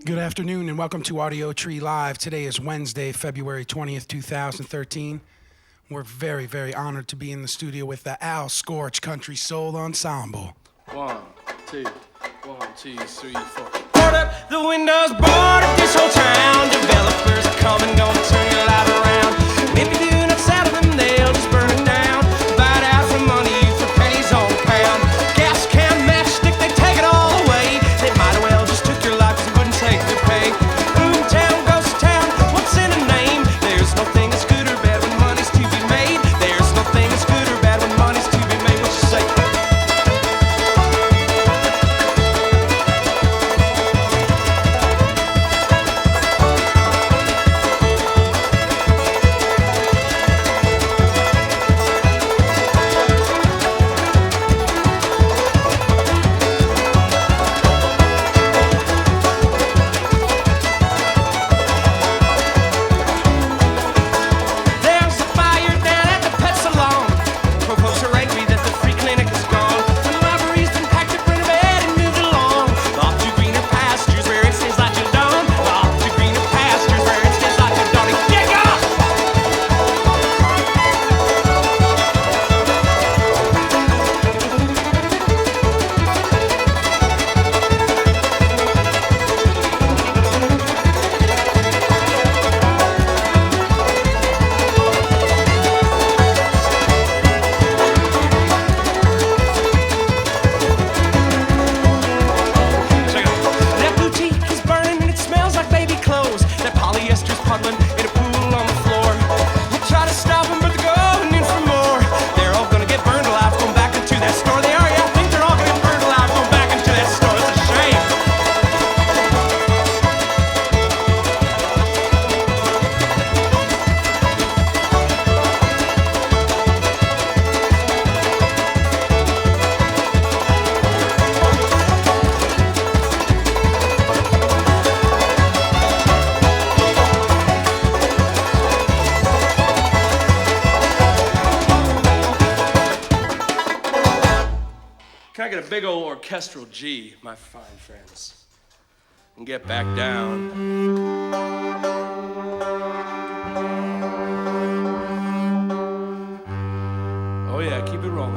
Good afternoon and welcome to Audiotree Live. Today is Wednesday, February 20th, 2013. We're very, very honored to be in the studio with the Scorch Country Soul Ensemble. 1, 2, 1, 2, 3, 4. Board up the windows, board up this whole town. Developers are coming, gonna turn your life around. And if you do not sell them, they'll just burn it down. Buy it out for money for pennies on the pound. Gas can, matchstick, they take it all away. They might as well just took your life, 'cause they wouldn't take your pay. Boomtown, ghost town, what's in a name? There's no thing that's good or bad when money's to be made. There's no thing that's good or bad when money's to be made. What you say? There's a fire down at the pet salon. Poor folks are angry that the free clinic is gone. The library's been packed up, renovated, and moved along. Off to greener pastures where it stays like your dawn. Off to greener pastures where it stays like your dawn. Kick off! That boutique is burning and it smells like baby clothes. That polyester's puddling in a pool on the floor. You try to stop them, but they're going in for more. They're all gonna get burned alive going back into that store. They are, yeah, I think they're all gonna get burned alive going back into that store. It's a shame. Can I get a big old orchestral G, my fine friends? And get back down. Oh yeah, keep it rolling.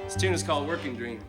This tune is called Working Dream.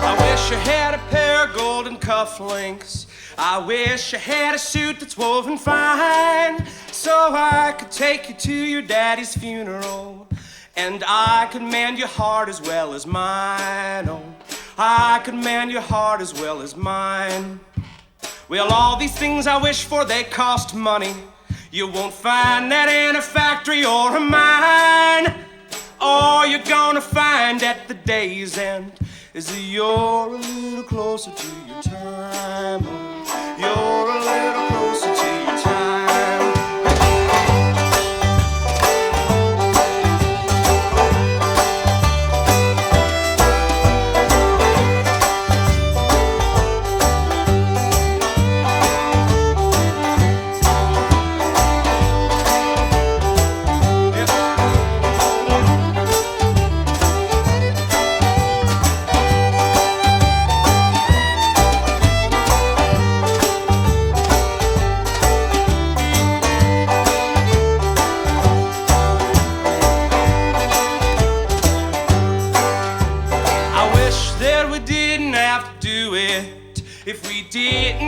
I wish I had a pair of golden cufflinks. I wish I had a suit that's woven fine, so I could take you to your daddy's funeral, and I could mend your heart as well as mine. Oh, I could mend your heart as well as mine. Well, all these things I wish for, they cost money. You won't find that in a factory or a mine. All you're gonna find at the day's end is that you're a little closer to your time. You're a little closer to your time.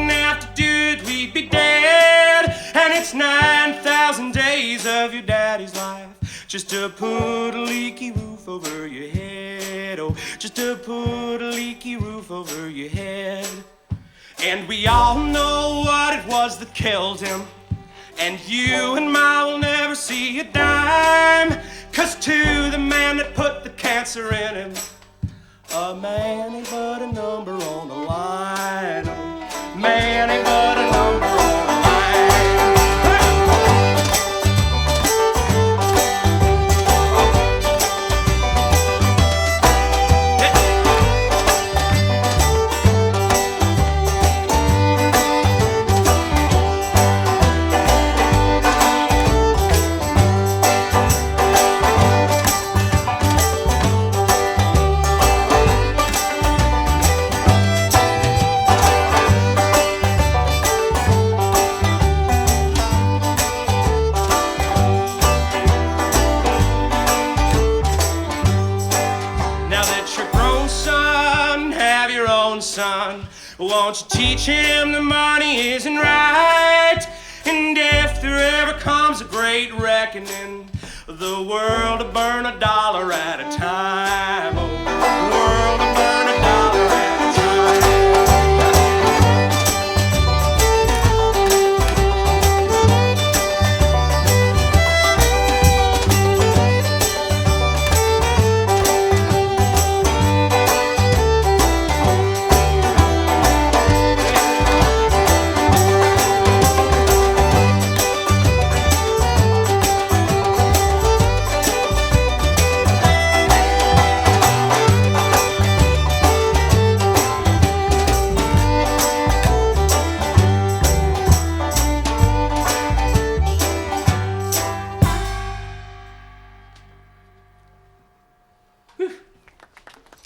didn't have to do it, we'd be dead. And it's 9,000 days of your daddy's life just to put a leaky roof over your head. Oh, just to put a leaky roof over your head. And we all know what it was that killed him. And you and Ma will never see a dime. 'Cause to the man that put the cancer in him, a man ain't but a number on the line. A man ain't but a number on the line. Son, won't you teach him the money isn't right? And if there ever comes a great reckoning, the world will burn $1 at a time. Oh, the world will burn $1 at a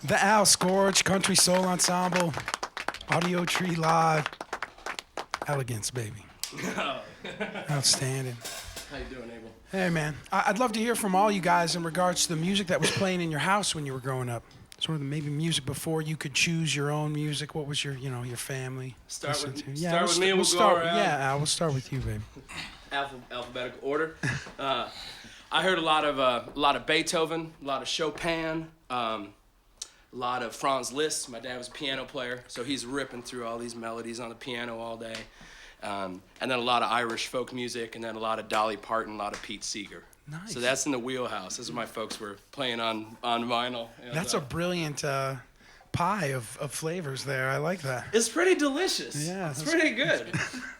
The Scorch Country Soul Ensemble, Audiotree Live. Elegance, baby. Outstanding. How you doing, Abel? Hey, man. I'd love to hear from all you guys in regards to the music that was playing in your house when you were growing up. Sort of maybe music before you could choose your own music. What was your your family Start with listened to? start with me and we'll go start. around. Yeah, Al, we'll start with you, baby. Alphabetical order. I heard a lot of Beethoven, a lot of Chopin, a lot of Franz Liszt. My dad was a piano player, so he's ripping through all these melodies on the piano all day. And then a lot of Irish folk music, and then a lot of Dolly Parton, a lot of Pete Seeger. Nice. So that's in the wheelhouse. This is what my folks were playing on vinyl. And, That's a brilliant pie of flavors there. I like that. It's pretty delicious. Yeah, it's that's pretty good.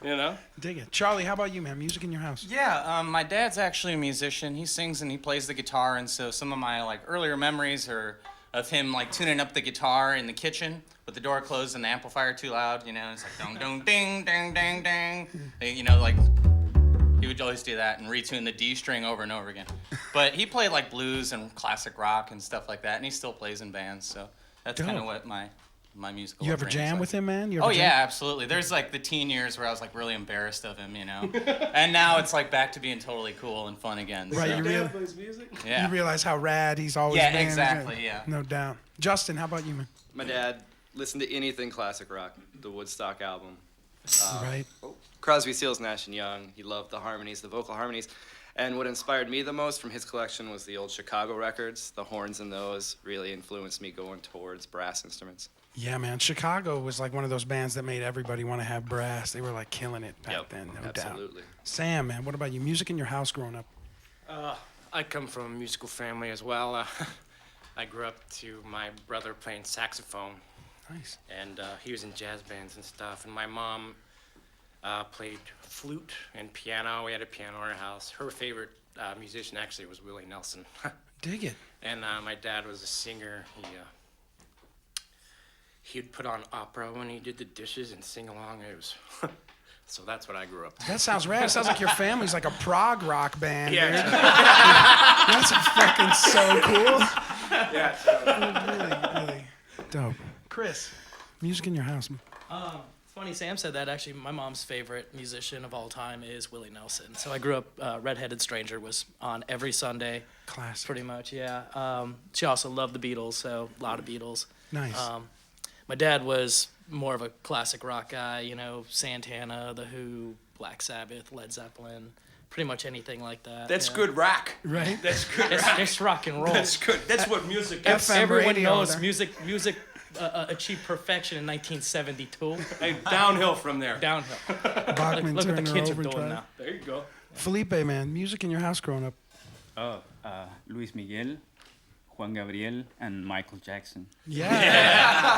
You know. Dig it. Charlie, how about you, man? Music in your house? Yeah, my dad's actually a musician. He sings and he plays the guitar, and so some of my earlier memories are of him tuning up the guitar in the kitchen with the door closed and the amplifier too loud. It's like dong dong ding ding ding ding. He would always do that and retune the D string over and over again. But he played blues and classic rock and stuff like that, and he still plays in bands. So that's kind of what my musical. You ever upbringing is jam like. with him, man? Oh yeah, absolutely. There's the teen years where I was really embarrassed of him, and now it's back to being totally cool and fun again. Right, So. you Dad plays music. Yeah. You realize how rad he's always Yeah, been. exactly, yeah. No doubt. Justin, how about you, man? My dad listened to anything classic rock, the Woodstock album. Right. Crosby, Stills, Nash & Young. He loved the harmonies, the vocal harmonies. And what inspired me the most from his collection was the old Chicago records. The horns in those really influenced me going towards brass instruments. Yeah, man. Chicago was one of those bands that made everybody want to have brass. They were killing it back then, no doubt. Absolutely. Sam, man, what about you? Music in your house growing up? I come from a musical family as well. I grew up to my brother playing saxophone, Nice. and he was in jazz bands and stuff. And my mom played flute and piano. We had a piano in our house. Her favorite musician actually was Willie Nelson. Dig it. And my dad was a singer. He'd put on opera when he did the dishes and sing along. It was so that's what I grew up to. That sounds rad. It sounds like your family's like a prog rock band. Yeah, dude. That's fucking so cool. yeah. So, Really, really dope. Chris, music in your house, man. It's funny, Sam said that. Actually, my mom's favorite musician of all time is Willie Nelson. So I grew up, Redheaded Stranger was on every Sunday. Classic. Pretty much, yeah. She also loved the Beatles, so a lot of Beatles. Nice. My dad was more of a classic rock guy, you know, Santana, The Who, Black Sabbath, Led Zeppelin, pretty much anything like that. That's yeah. good rock. Right? That's good rock. It's rock and roll. That's good. That's what music is. FM Everyone radio knows there. music achieved perfection in 1972. Hey, downhill from there. Downhill. Bachman Look what the Turner kids are Overdrive. doing now. There you go. Felipe, man, music in your house growing up. Oh, Luis Miguel, Juan Gabriel, and Michael Jackson. Yeah.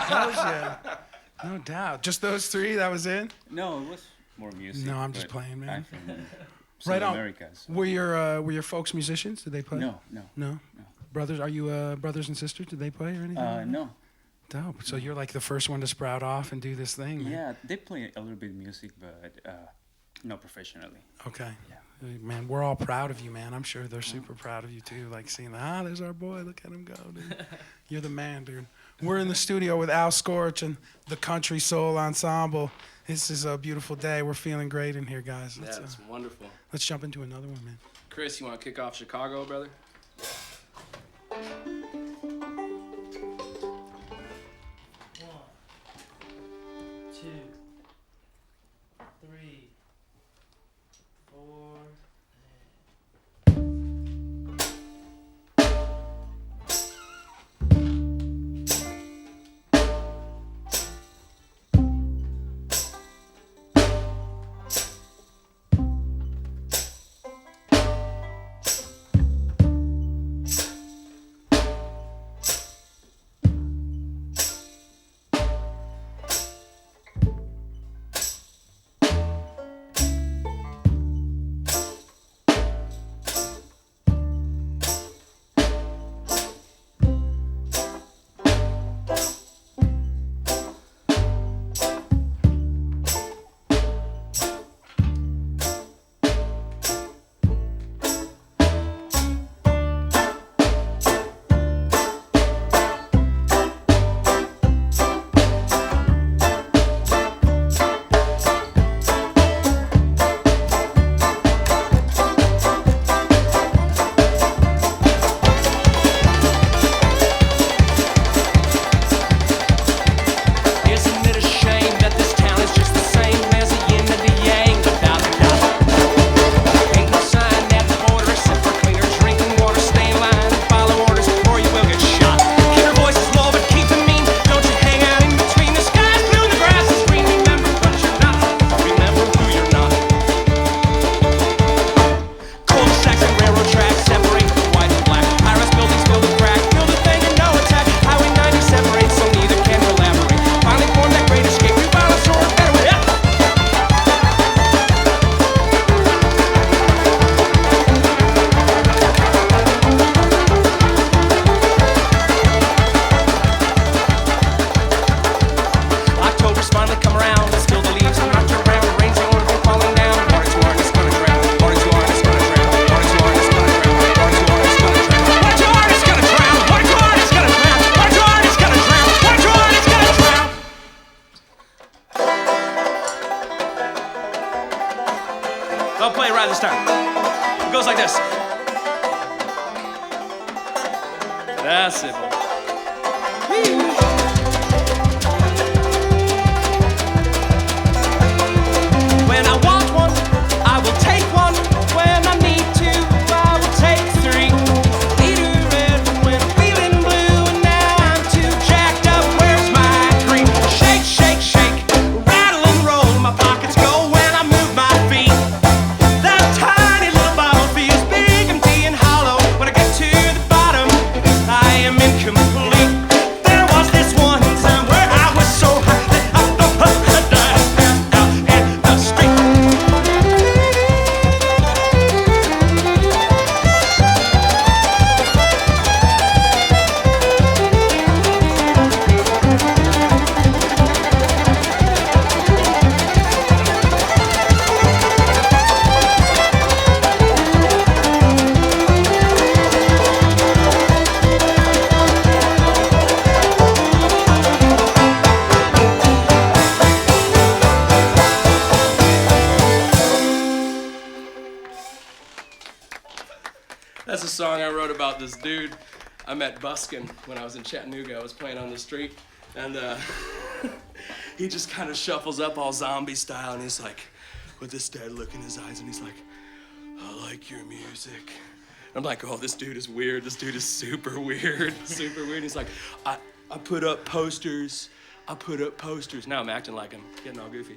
Hells yeah. No doubt. Just those three, that was it? No, it was more music. No, I'm just but playing, man. I'm from Right South on. America. So. Were your folks musicians? Did they play? No, no. No? Brothers, are you brothers and sisters? Did they play or anything? like that? No. Dope. So you're like the first one to sprout off and do this thing, man. Yeah, they play a little bit of music, but not professionally. Okay. Hey, man, we're all proud of you, man. I'm sure they're super proud of you too. Like seeing, there's our boy. Look at him go, dude. You're the man, dude. We're in the studio with Al Scorch and the Country Soul Ensemble. This is a beautiful day. We're feeling great in here, guys. Yeah, it's wonderful. Let's jump into another one, man. Chris, you want to kick off Chicago, brother? I'll play it right this time. It goes like this. That's it. When I want one, I will take one. When I need to, I will take three. Leader red when I'm feeling blue, and now I'm too jacked up. Where's my green? Shake, shake, shake, rattle and roll. My pockets go when I move my feet. That tiny little bottle feels big, empty, and hollow. When I get to the bottom, I am incomplete. There was this one time where I was so high that I passed out in the street. That's a song I wrote about this dude I met busking when I was in Chattanooga. I was playing on the street, and he just kind of shuffles up all zombie style, and he's like, with this dead look in his eyes, and he's like, I like your music. I'm like, oh, this dude is weird. This dude is super weird, super weird. He's like, I put up posters. Now I'm acting like I'm getting all goofy.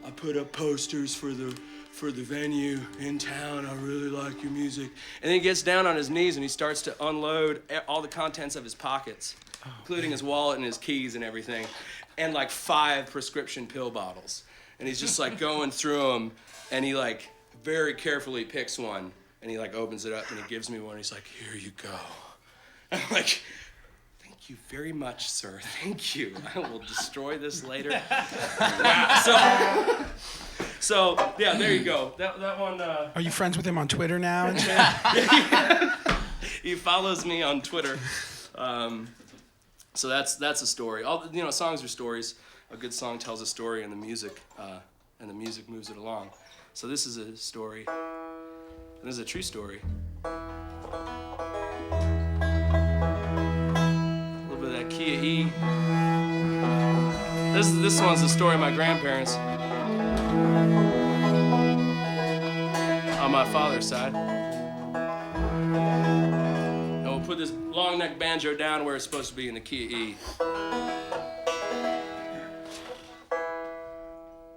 I put up posters for the venue in town. I really like your music. And then he gets down on his knees and he starts to unload all the contents of his pockets, including his wallet and his keys and everything, and like 5 prescription pill bottles. And he's just like going through them, and he like very carefully picks one, and he like opens it up and he gives me one. He's like, here you go. I'm like, thank you very much, sir. Thank you. I will destroy this later. Wow. So yeah, there you go. That one. Are you friends with him on Twitter now and shit? He follows me on Twitter. So that's a story. All songs are stories. A good song tells a story, and the music moves it along. So this is a story. This is a true story. A little bit of that key of E. This one's the story of my grandparents on my father's side. And we'll put this long neck banjo down where it's supposed to be in the key of E.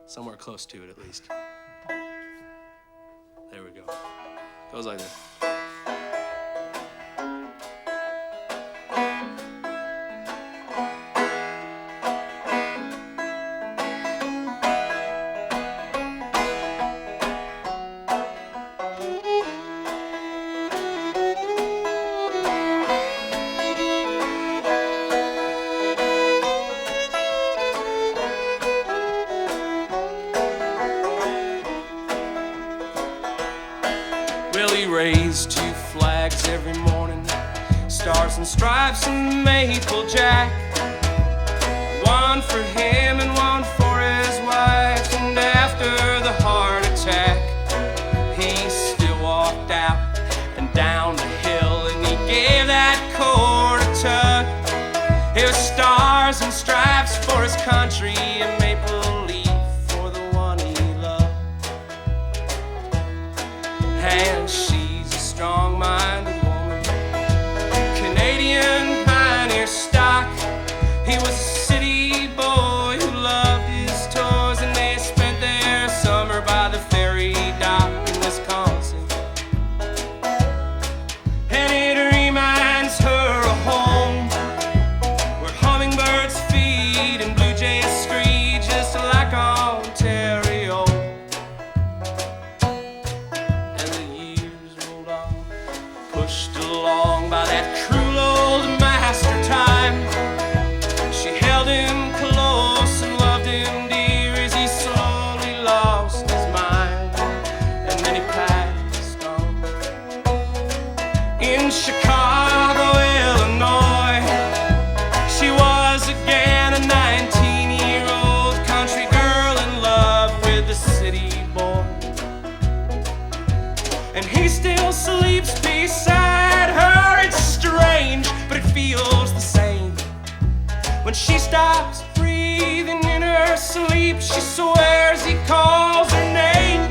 Somewhere close to it, at least. There we go. Goes like this. Willie raised 2 flags every morning, stars and stripes and maple jack. One for him and one for his wife. And after the heart attack, he still walked out and down the hill, and he gave that cord a tug. It was stars and stripes for his country, and maple leaf for the one he loved. And she's a strong-minded woman, Canadian pioneer stock. He was a city boy who loved his toys, and they spent their summer by the ferry dock in Wisconsin. And it reminds her of home, where hummingbirds feed and blue jays screech just like Ontario. And the years rolled on, pushed along by that cruel old master time. She held him close and loved him dear as he slowly lost his mind. And then he passed on. In Chicago, Illinois, she was again a 19-year-old country girl in love with a city boy. And he still sleeps beside her. It's strange, but it feels the same. When she stops breathing in her sleep, she swears he calls her name.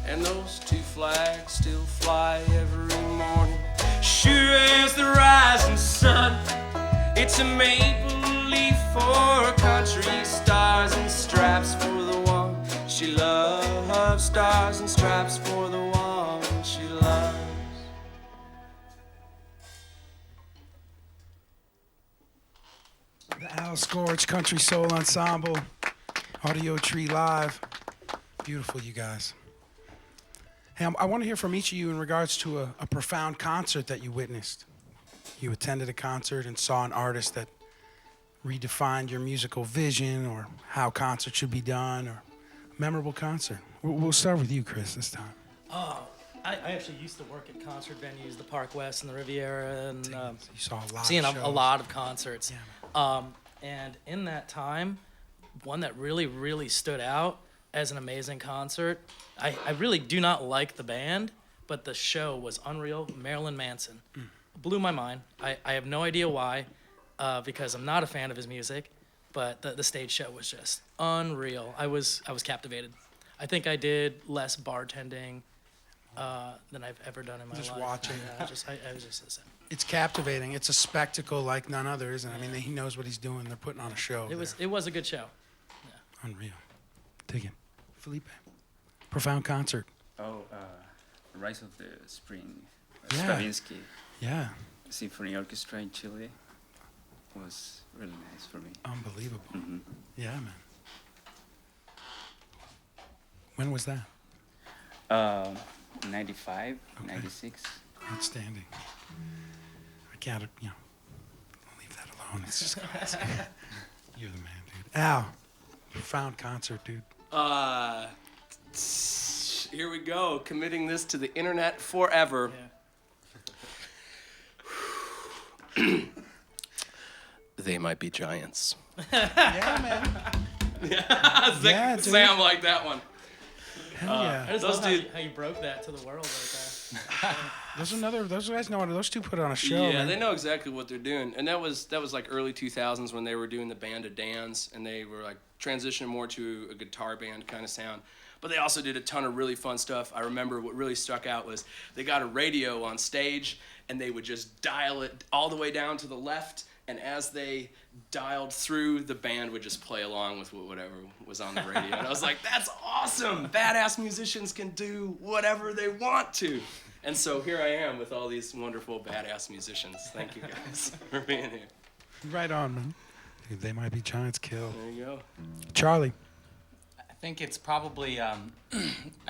And those 2 flags still fly every morning, sure as the rising sun. It's a maple leaf for a country, stars and stripes for the one she loves. Stars and stripes for the one she loves. The Scorch Country Soul Ensemble, Audiotree Live. Beautiful, you guys. Hey, I want to hear from each of you in regards to a profound concert that you witnessed. You attended a concert and saw an artist that redefined your musical vision or how concerts should be done, or memorable concert. We'll start with you, Chris, this time. I actually used to work at concert venues, the Park West and the Riviera, and You saw a lot seeing of a shows. lot of concerts. Yeah. And in that time, one that really, really stood out as an amazing concert, I really do not like the band, but the show was unreal. Marilyn Manson. Blew my mind. I have no idea why, because I'm not a fan of his music, but the stage show was just unreal. I was captivated. I think I did less bartending than I've ever done in my life. Just watching. I was just It's captivating. It's a spectacle like none other, isn't it? I mean, he knows what he's doing. They're putting on a show. it was a good show. Unreal. Dig it. Felipe. Profound concert. Rise of the Spring, Yeah. Stravinsky Yeah. Symphony Orchestra in Chile was really nice for me. Unbelievable. Mhm. Yeah, man. When was that? 95, Okay. 96. Outstanding. I can't, I'll leave that alone. It's just classic. You're the man, dude. Al, profound concert, dude. Here we go, committing this to the internet forever. They might be giants. Yeah, man. Yeah, dude. Sam like that one. Hell I yeah. just Those love dude- how you broke that to the world like that. Those guys know what, those two put on a show, Yeah, man. they know exactly what they're doing, and that was like early 2000s when they were doing the Band of Dans, and they were like transitioning more to a guitar band kind of sound. But they also did a ton of really fun stuff. I remember what really stuck out was they got a radio on stage, and they would just dial it all the way down to the left, and as they dialed through, the band would just play along with whatever was on the radio. And I was like, that's awesome! Badass musicians can do whatever they want to. And so here I am with all these wonderful badass musicians. Thank you guys for being here. Right on, man. Dude, they might be giants kill. There you go. Charlie. I think it's probably, I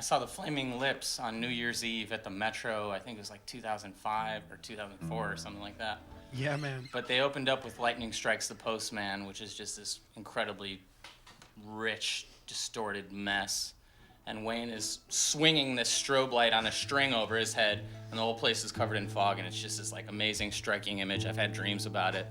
saw the Flaming Lips on New Year's Eve at the Metro. I think it was like 2005 or 2004 or something like that. Yeah, man. But they opened up with Lightning Strikes the Postman, which is just this incredibly rich, distorted mess. And Wayne is swinging this strobe light on a string over his head, and the whole place is covered in fog, and it's just this like amazing, striking image. I've had dreams about it.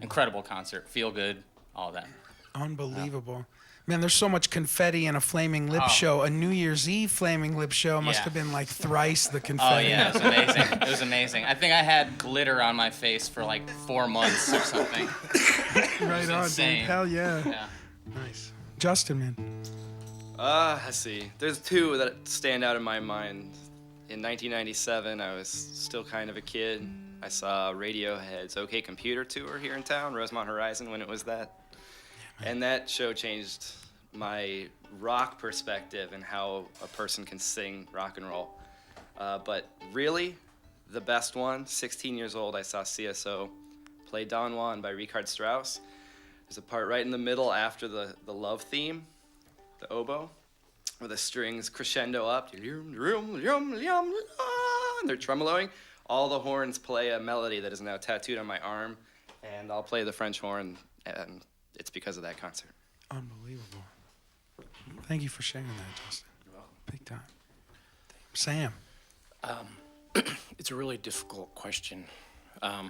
Incredible concert, feel good, all that. Unbelievable. Man, there's so much confetti in a Flaming Lip show. A New Year's Eve Flaming Lip show must Yeah. have been like thrice the Oh confetti. yeah, it was amazing. It was amazing. I think I had glitter on my face for like 4 months or something. Right on, insane. dude. Hell yeah. Yeah. Nice. Justin, man. I see. There's two that stand out in my mind. In 1997, I was still kind of a kid. I saw Radiohead's OK Computer tour here in town, Rosemont Horizon, when it was that. And that show changed my rock perspective and how a person can sing rock and roll. But really, the best one, 16 years old, I saw CSO play Don Juan by Richard Strauss. There's a part right in the middle after the love theme, the oboe, where the strings crescendo up, and they're tremoloing. All the horns play a melody that is now tattooed on my arm, and I'll play the French horn, and it's because of that concert. Unbelievable. Thank you for sharing that, Justin. Big time. Sam. It's a really difficult question. I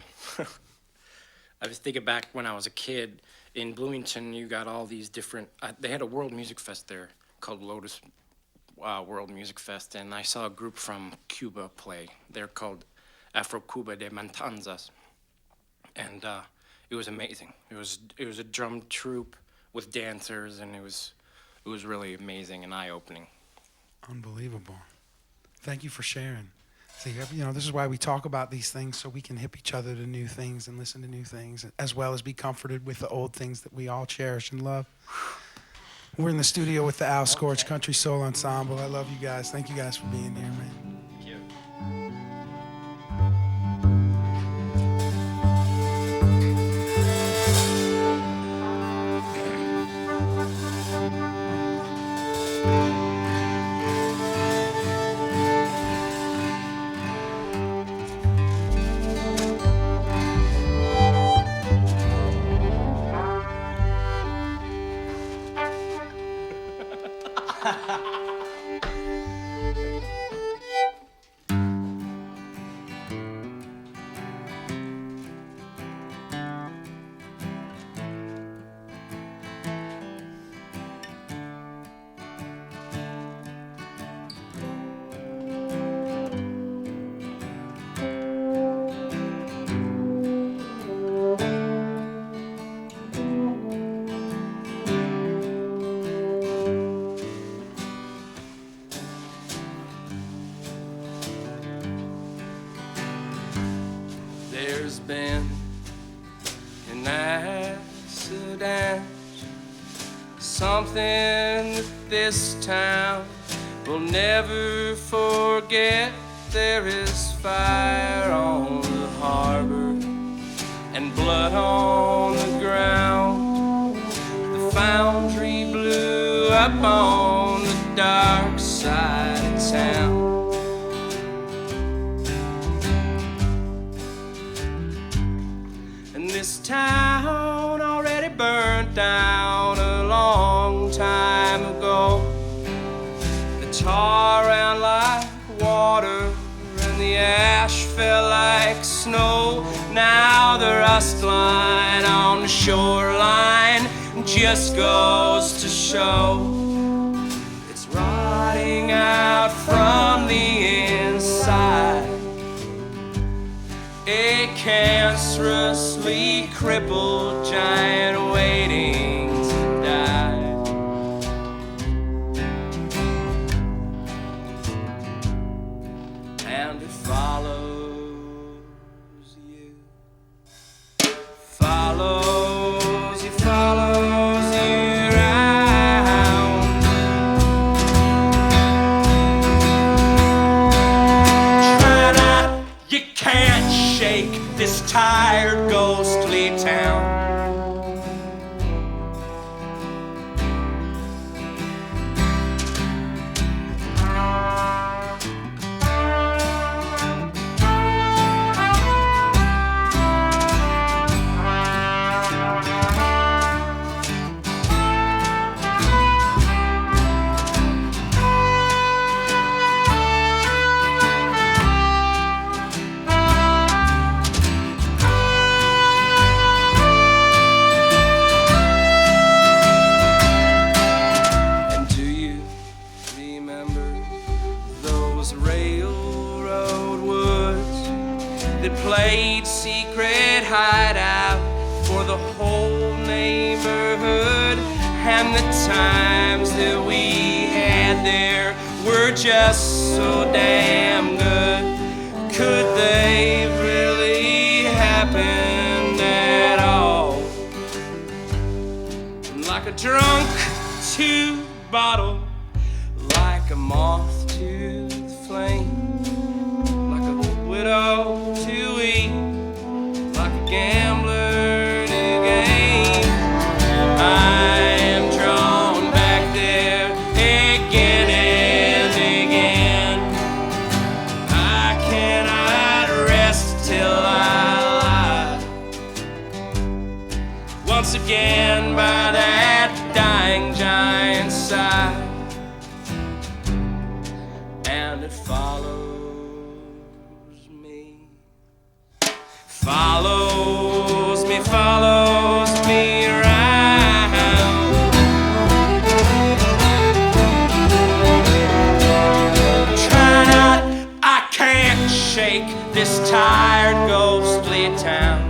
was thinking back when I was a kid in Bloomington. You got all these different. They had a World Music Fest there called Lotus World Music Fest, and I saw a group from Cuba play. They're called Afro Cuba de Matanzas, and it was amazing. It was a drum troupe with dancers, and it was really amazing and eye-opening. Unbelievable. Thank you for sharing. See, this is why we talk about these things, so we can hip each other to new things and listen to new things, as well as be comforted with the old things that we all cherish and love. We're in the studio with the Al Scorch Country Soul Ensemble. I love you guys. Thank you guys for being here, man. Thank you. There's been an accident, something that this town will never forget. There is fire on the harbor and blood on the ground. The foundry blew up on the dark side of town. And this town already burnt down a long time ago. The tar ran like water and the ash fell like snow. Now the rust line on the shoreline just goes to show it's rotting out from the inside. A cancerously crippled giant waiting to die. And it follows you, follows you, follows you round. Try not, you can't shake this tired, ghostly town. And do you remember those railroad woods that played secret hideout for the whole neighborhood? And the times that we had there were just so damn good. Could they really happen at all? Like a drunk to bottle, like a moth to the flame, like a widow to eat, like a gambler to game. I am drawn back there again and again. I cannot rest till I lie once again by that dying giant's side. And it follows me, follows me, follows me around. Try not, I can't shake this tired, ghostly town.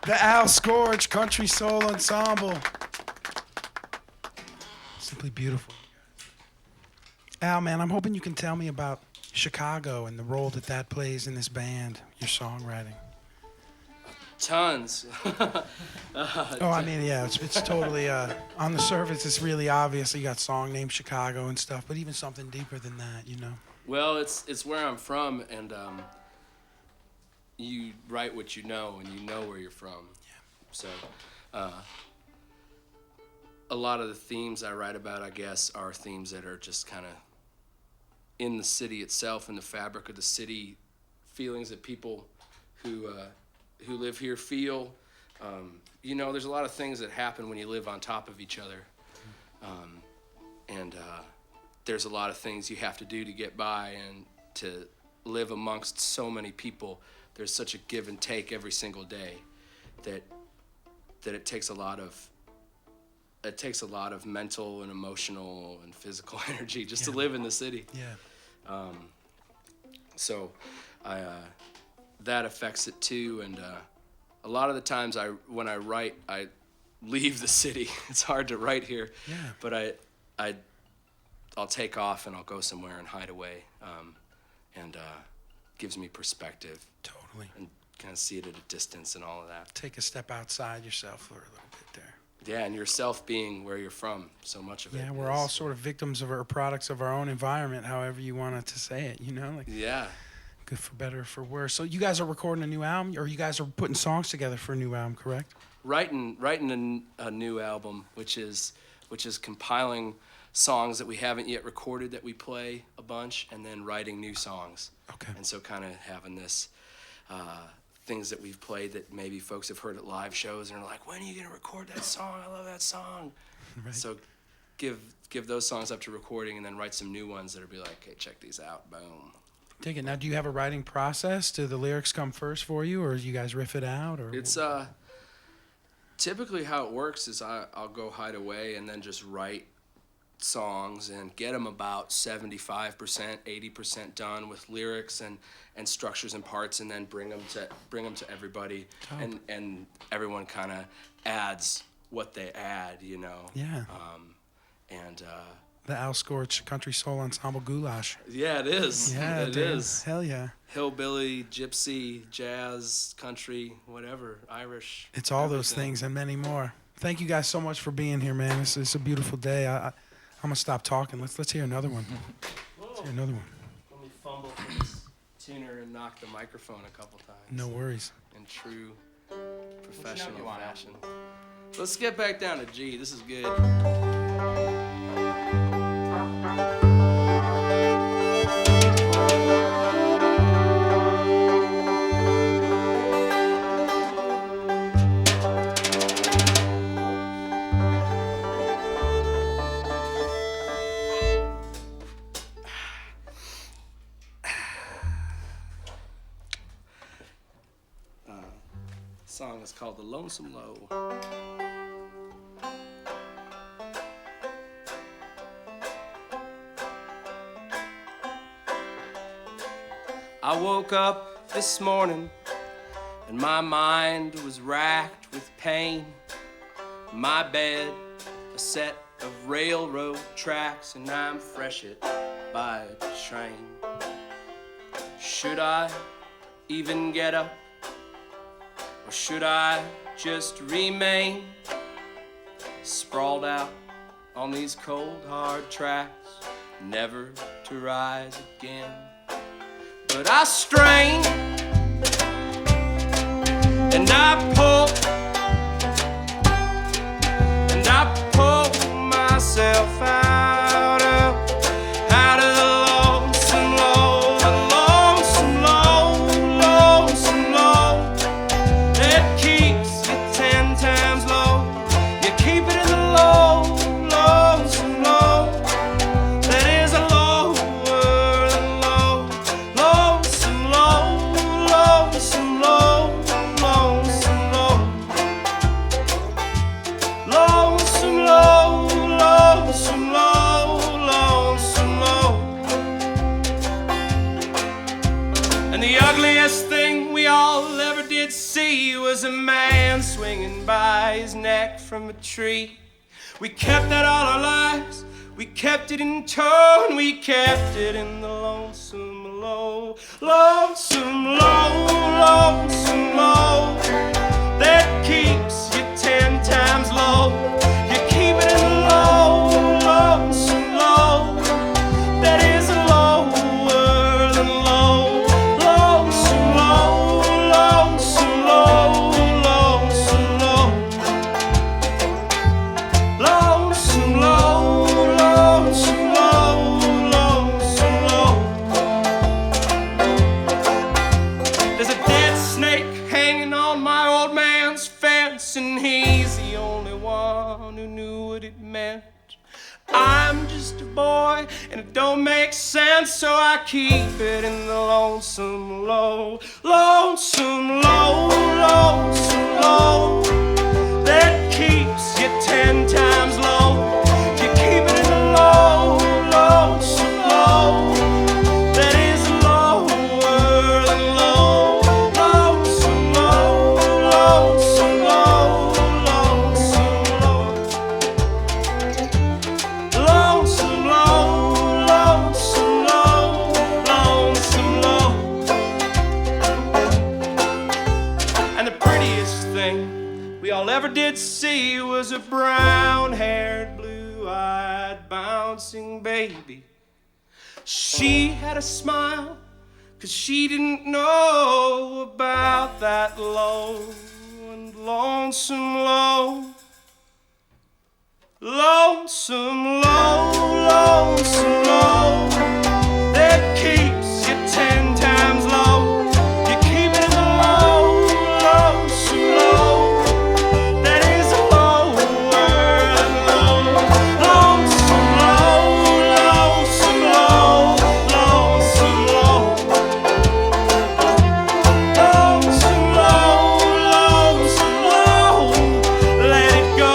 The Scorch Country Soul Ensemble. Simply beautiful. Al, man, I'm hoping you can tell me about Chicago and the role that that plays in this band, your songwriting. Tons. Oh, I mean, yeah, it's totally, on the surface, it's really obvious. You got song named Chicago and stuff, but even something deeper than that, you know? Well, it's where I'm from, and you write what you know, and you know where you're from. Yeah. So, a lot of the themes I write about, I guess, are themes that are just kind of in the city itself, in the fabric of the city, feelings that people who live here feel. You know, there's a lot of things that happen when you live on top of each other, and there's a lot of things you have to do to get by and to live amongst so many people. There's such a give and take every single day that it takes a lot of mental and emotional and physical energy just to live in the city. Yeah. So that affects it too, and a lot of the times when I write, I leave the city. It's hard to write here, but I'll take off and I'll go somewhere and hide away, and gives me perspective. Totally. And kind of see it at a distance and all of that. Take a step outside yourself for a little bit there. Yeah, and yourself being where you're from, so much of it. Yeah, we're all sort of victims of our products of our own environment, however you wanted to say it, you know? Like, yeah. good for better or for worse. So you guys are recording a new album, or you guys are putting songs together for a new album, correct? Writing a new album, which is compiling songs that we haven't yet recorded that we play a bunch, and then writing new songs. Okay. And so kind of having this things that we've played that maybe folks have heard at live shows and are like, when are you gonna record that song? I love that song. Right. So give those songs up to recording and then write some new ones that'll be like, hey, check these out. Boom. Take it. Now, do you have a writing process? Do the lyrics come first for you, or you guys riff it out? Or It's typically how it works is I'll go hide away and then just write songs and get them about 75%, 80% done with lyrics and structures and parts, and then bring them to everybody, and everyone kind of adds what they add, you know. Yeah. And the Al Scorch Country Soul Ensemble Goulash. yeah, it is. Yeah, it dude. is. Hell yeah. Hillbilly, gypsy, jazz, country, whatever, Irish. It's all those everything. things and many more. Thank you guys so much for being here, man. It's a beautiful day. I'm gonna stop talking. Let's hear another one. Let's hear another one. Let me fumble for this tuner and knock the microphone a couple times. No worries. In true professional Which note you want? fashion. Let's get back down to G. This is good. Song is called The Lonesome Low. I woke up this morning and my mind was racked with pain. My bed, a set of railroad tracks, and I'm fresh it by the train. Should I even get up? Or should I just remain sprawled out on these cold, hard tracks, never to rise again? But I strain and I pull and I pull myself out of the lonesome low, the lonesome low, lonesome low. It keeps you 10 times low. You keep it in the low, lonesome low. That is a lower than low, lonesome low, lonesome low, lonesome low, lonesome low, lonesome low, lonesome low. And the ugliest thing we all ever did see was a man swinging by his neck from a tree. We kept that all our lives. We kept it in tow and we kept it in the lonesome low, lonesome low, lonesome low. That keeps you 10 times low. You keep it in the low, lonesome low. That is lower than low, lonesome low, lonesome low, lonesome low, lonesome low, lonesome low, lonesome low. There's a dead snake hanging on my old man's fence, and he's the only one who knew what it meant. I'm just a boy, and it don't make sense, so I keep it in the lonesome low, lonesome low, lonesome low. That keeps you 10 times low. You keep it in the low, lonesome low. That is lower than low, lonesome low, lonesome low, lonesome low. Lonesome low, lonesome low, lonesome low. And the prettiest thing we all ever did see was a brown-haired, blue-eyed, bouncing baby. She had a smile, 'cause she didn't know about that low and lonesome low. Lonesome low, lonesome low. That keeps you 10 times low. You keep it in the low, lonesome low. That is lower than low. Lonesome low, lonesome low, lonesome low. Lonesome low, lonesome low. Let it go.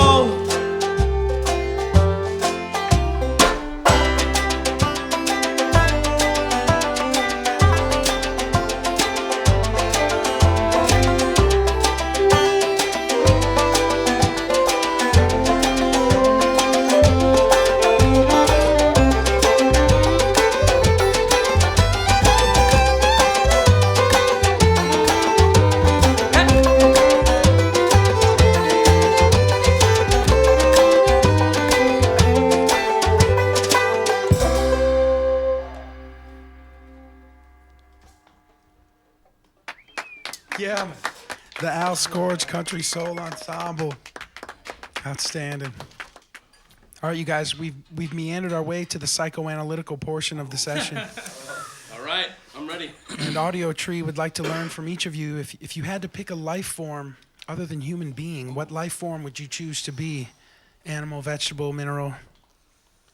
Yeah, the Al Scorch Country Soul Ensemble. Outstanding. All right, you guys, we've meandered our way to the psychoanalytical portion of the session. All right, I'm ready. And Audiotree would like to learn from each of you, if you had to pick a life form other than human being, what life form would you choose to be? Animal, vegetable, mineral,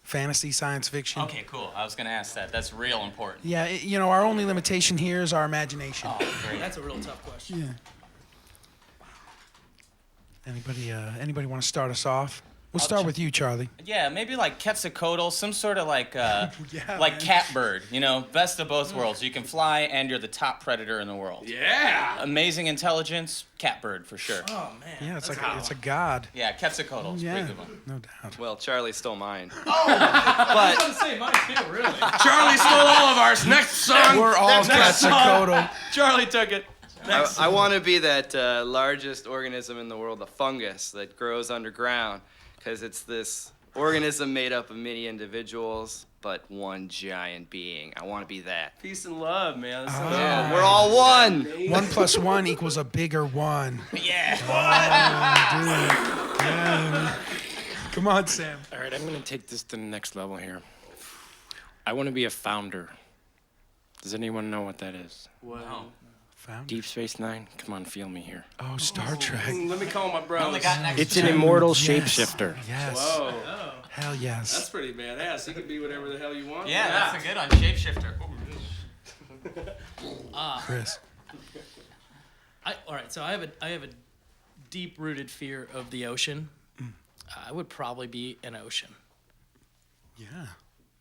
fantasy, science fiction? Okay, cool. I was gonna ask that. That's real important. Yeah, our only limitation here is our imagination. Oh, great. That's a real tough question. Yeah. Anybody want to start us off? We'll start with you, Charlie. Yeah, maybe like Quetzalcoatl, some sort of like Yeah, like man. catbird, best of both worlds. You can fly and you're the top predator in the world. Yeah. Amazing intelligence, catbird for sure. Oh man. Yeah, it's a god. Yeah, Quetzalcoatl is a Yeah, pretty good one. no doubt. Well, Charlie stole mine. I was gonna say mine too, really. Charlie stole all of ours. Next song. We're all Next song. Quetzalcoatl. Charlie took it. I want to be that largest organism in the world, the fungus that grows underground, because it's this organism made up of many individuals, but one giant being. I want to be that. Peace and love, man. That sounds Yeah, we're all one. 1 + 1 equals a bigger one. Yeah. Yeah. Come on, Sam. All right, I'm gonna take this to the next level here. I want to be a founder. Does anyone know what that is? Wow. Found it. Deep Space Nine? Come on, feel me here. Oh, Star Trek. Let me call my bros. Only got next It's to an him. immortal Yes. shapeshifter. Yes. Whoa. Hell yes. That's pretty badass. You can be whatever the hell you want. Yeah, that's a good one. Shapeshifter. Chris. All right, so I have a deep-rooted fear of the ocean. I would probably be an ocean. Yeah.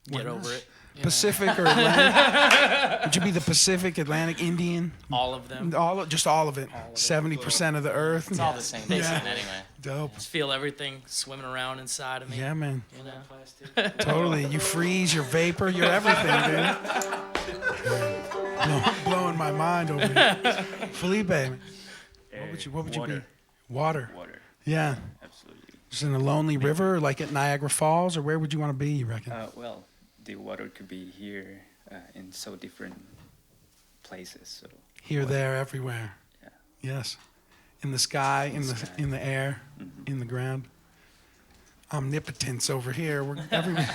get over it. you know? Pacific or Atlantic? Would you be the Pacific, Atlantic, Indian? All of them. Just all of it. 70% of the earth. It's all the same basin Yeah. anyway. Dope. Just feel everything swimming around inside of me. Yeah, man. You know? Totally. You freeze, you're vapor, you're everything, dude. Blowing my mind over here. Felipe, man, what would you be? Water. Water, Yeah. absolutely. Just in a lonely river, like at Niagara Falls, or where would you want to be, you reckon? Well, the water could be here in so different places. So Here, there, everywhere. Yeah. Yes. In the sky, in the sky. in the air, in the ground. Omnipotence over here. We're everywhere.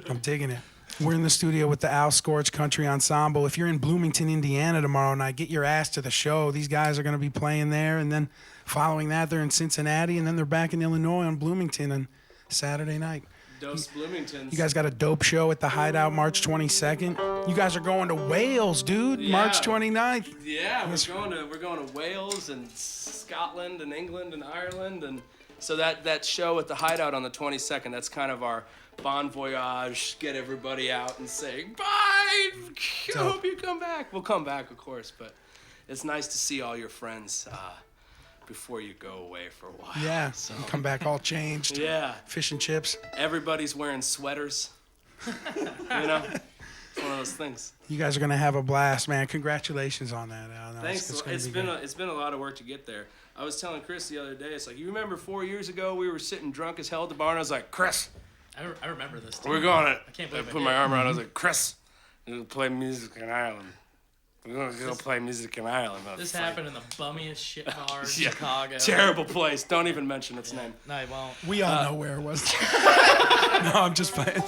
I'm digging it. We're in the studio with the Scorch Country Ensemble. If you're in Bloomington, Indiana tomorrow night, get your ass to the show. These guys are going to be playing there, and then following that, they're in Cincinnati, and then they're back in Illinois on Bloomington on Saturday night. Dos Bloomingtons. You guys got a dope show at the Hideout March 22nd. You guys are going to Wales, dude, March 29th. Yeah, we're going to Wales and Scotland and England and Ireland, and so that show at the Hideout on the 22nd. That's kind of our bon voyage. Get everybody out and say bye. I hope you come back. We'll come back, of course, but it's nice to see all your friends before you go away for a while. Yeah, you come back all changed. Yeah. Fish and chips. Everybody's wearing sweaters. You know, it's one of those things. You guys are gonna have a blast, man. Congratulations on that. No, Thanks. gonna It's be been great. it's been a lot of work to get there. I was telling Chris the other day. It's like, you remember 4 years ago we were sitting drunk as hell at the bar, and I was like, Chris, I remember this. Too. we're going to. I can't believe I put did. my arm around. I was like, Chris, we're gonna play music in Ireland. We're gonna go play music in Ireland. I was This like, happened in the bummiest shit bar in Yeah. Chicago. Terrible place. Don't even mention its name. No, I won't. We all know where it was. No, I'm just playing.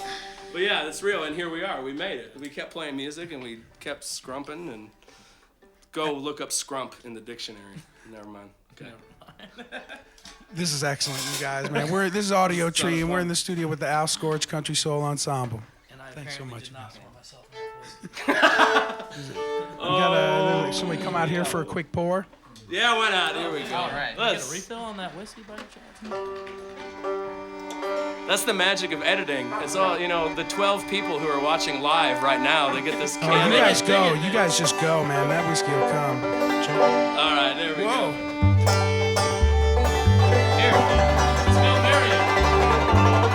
But yeah, that's real, and here we are. We made it. We kept playing music, and we kept scrumping, and go look up scrump in the dictionary. Never mind. Okay. This is excellent, you guys, man. This is Audiotree, and we're in the studio with the Scorch Country Soul Ensemble. And I Thanks so apparently much, did not guys. hear myself in that voice. We got somebody come out here for a quick pour. Yeah, why not? Here we go. All right. Get a Let's- refill on that whiskey by any chance? That's the magic of editing. It's all, the 12 people who are watching live right now, they get this Oh, can. you guys go. You guys just go, man. That whiskey will come. All right, there we Whoa. go. Here, let's go, Marion.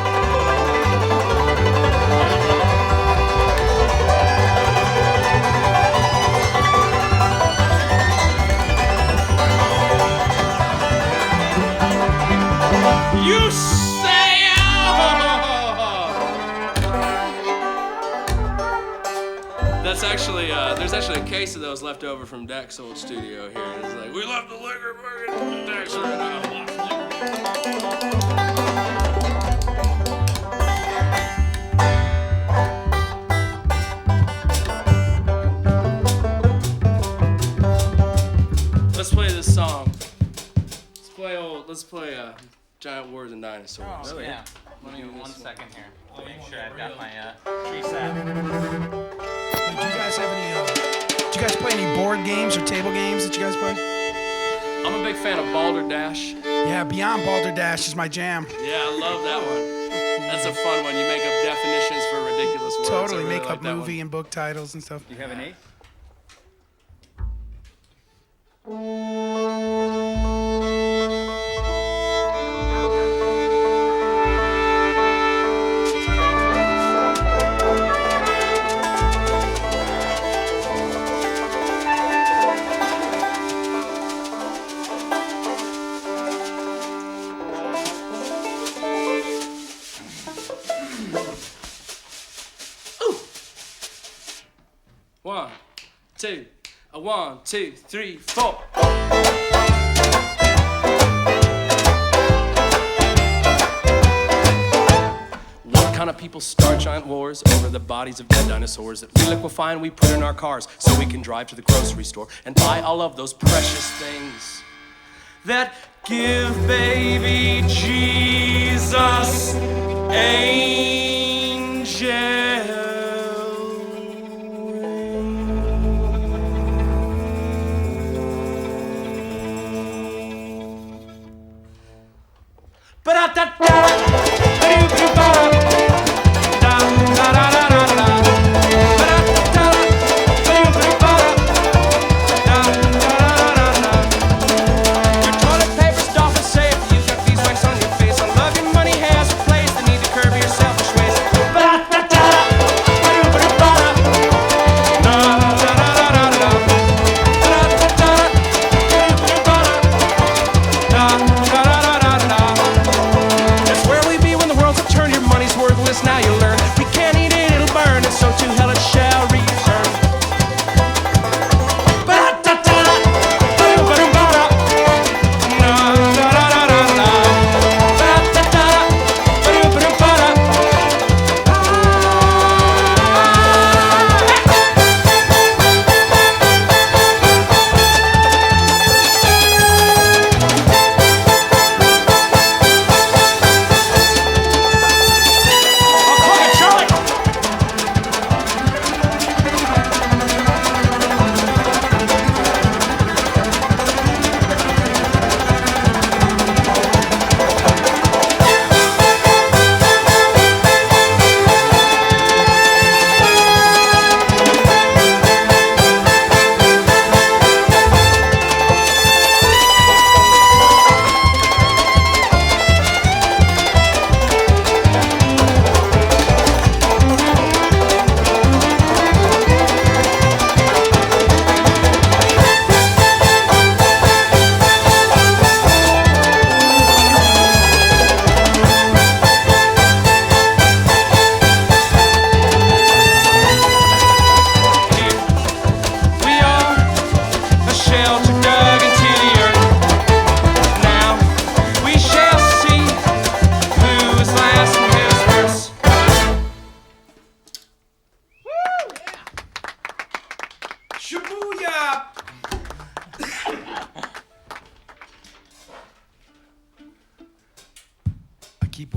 You say, That's actually, there's actually a case of those left over from Dak's old studio here. It's like, we left the liquor in Dak's right now. Let's play this song. Let's play Giant Wars and Dinosaurs. Oh, yeah. Let me do 1 this second here. I'll make sure I've got my tree set. Do you guys have any? Do you guys play any board games or table games that you guys play? I'm a big fan of Balderdash. Yeah, Beyond Balderdash is my jam. Yeah, I love that one. That's a fun one. You make up definitions for ridiculous words. Totally, I really make like up that movie one. and book titles and stuff. You have an eight? One, two, 1, 2, 3, 4. What kind of people start giant wars over the bodies of dead dinosaurs that we liquefy and we put in our cars so we can drive to the grocery store and buy all of those precious things that give baby Jesus angel.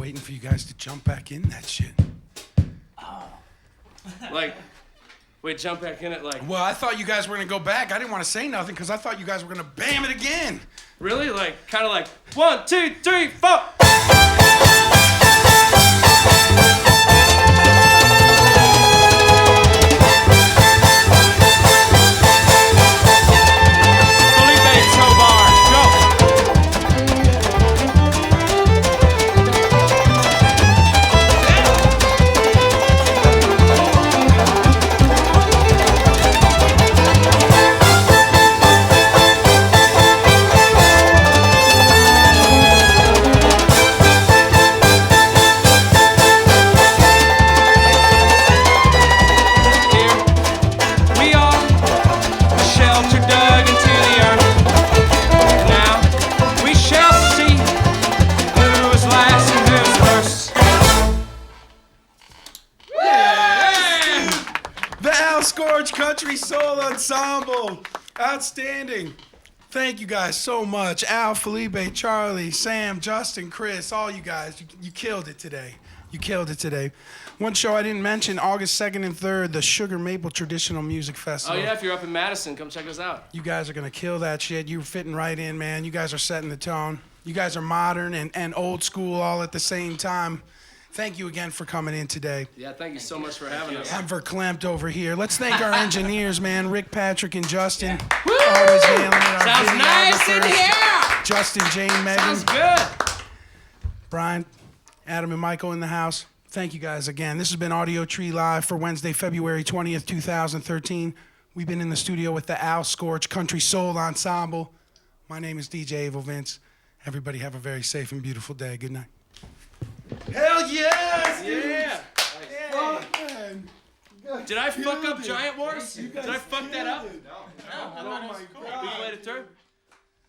waiting for you guys to jump back in that shit. Like, wait, jump back in it like. Well, I thought you guys were gonna go back. I didn't want to say nothing because I thought you guys were gonna bam it again. Really? Like, kind of like 1, 2, 3, 4. Scorch Country Soul Ensemble. Outstanding. Thank you guys so much. Al, Felipe, Charlie, Sam, Justin, Chris, all you guys. You killed it today. You killed it today. One show I didn't mention, August 2nd and 3rd, the Sugar Maple Traditional Music Festival. Oh, yeah, if you're up in Madison, come check us out. You guys are going to kill that shit. You're fitting right in, man. You guys are setting the tone. You guys are modern and old school all at the same time. Thank you again for coming in today. Yeah, thank you so much for having us. I'm verklempt over here. Let's thank our engineers, man. Rick, Patrick, and Justin. Yeah. Always nailing it. Sounds nice in here. Justin, Jane, Megan. Sounds good. Brian, Adam, and Michael in the house. Thank you guys again. This has been Audiotree Live for Wednesday, February 20th, 2013. We've been in the studio with the Al Scorch Country Soul Ensemble. My name is DJ Avo Vince. Everybody have a very safe and beautiful day. Good night. Hell yes! Yeah. Man. Did I fuck up Giant Wars? Did I fuck that up? No, I thought it was cool. We played it through?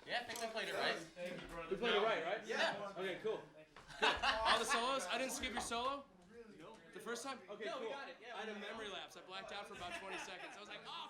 Yeah, I think we played it right. We played it right? Yeah. Okay, cool. All the solos? I didn't skip your solo? The first time? Okay, cool. We got it. Yeah, I had a memory lapse. I blacked out for about 20 seconds. I was like, oh,